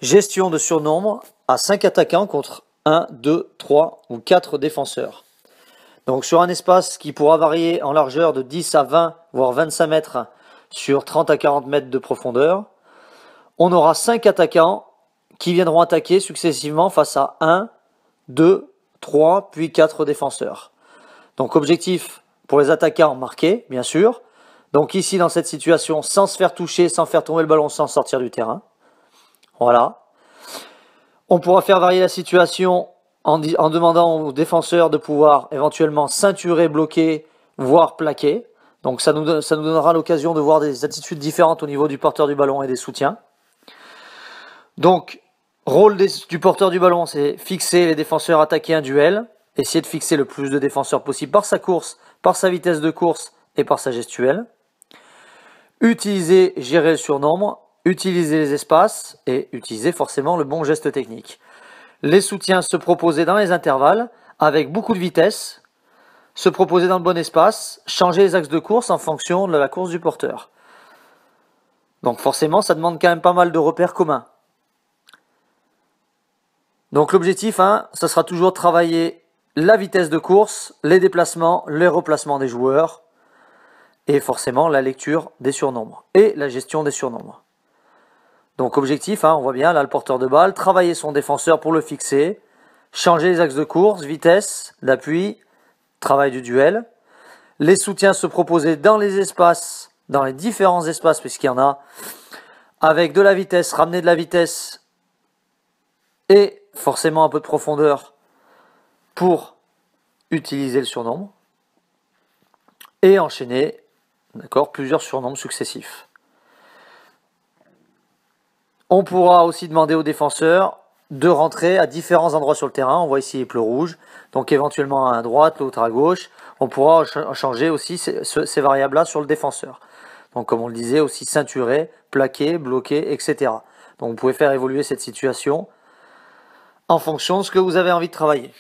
Gestion de surnombre à 5 attaquants contre 1, 2, 3 ou 4 défenseurs. Donc sur un espace qui pourra varier en largeur de 10 à 20 voire 25 mètres sur 30 à 40 mètres de profondeur, on aura 5 attaquants qui viendront attaquer successivement face à 1, 2, 3 puis 4 défenseurs. Donc objectif pour les attaquants marqués bien sûr. Donc ici dans cette situation sans se faire toucher, sans faire tomber le ballon, sans sortir du terrain. Voilà. On pourra faire varier la situation en demandant aux défenseurs de pouvoir éventuellement ceinturer, bloquer, voire plaquer. Donc ça nous donnera l'occasion de voir des attitudes différentes au niveau du porteur du ballon et des soutiens. Donc, rôle du porteur du ballon, c'est fixer les défenseurs, attaquer un duel, essayer de fixer le plus de défenseurs possible par sa course, par sa vitesse de course et par sa gestuelle. Utiliser, gérer le surnombre, utiliser les espaces et utiliser forcément le bon geste technique. Les soutiens se proposer dans les intervalles avec beaucoup de vitesse, se proposer dans le bon espace, changer les axes de course en fonction de la course du porteur. Donc forcément, ça demande quand même pas mal de repères communs. Donc l'objectif, ça sera toujours de travailler la vitesse de course, les déplacements, les replacements des joueurs, et forcément la lecture des surnombres et la gestion des surnombres. Donc objectif, on voit bien là le porteur de balle, travailler son défenseur pour le fixer, changer les axes de course, vitesse, d'appui, travail du duel. Les soutiens se proposer dans les espaces, dans les différents espaces puisqu'il y en a, avec de la vitesse, ramener de la vitesse et forcément un peu de profondeur pour utiliser le surnombre et enchaîner plusieurs surnombres successifs. On pourra aussi demander aux défenseurs de rentrer à différents endroits sur le terrain. On voit ici les bleus rouges, donc éventuellement à droite, l'autre à gauche. On pourra changer aussi ces variables-là sur le défenseur. Donc comme on le disait, aussi ceinturer, plaquer, bloquer, etc. Donc vous pouvez faire évoluer cette situation en fonction de ce que vous avez envie de travailler.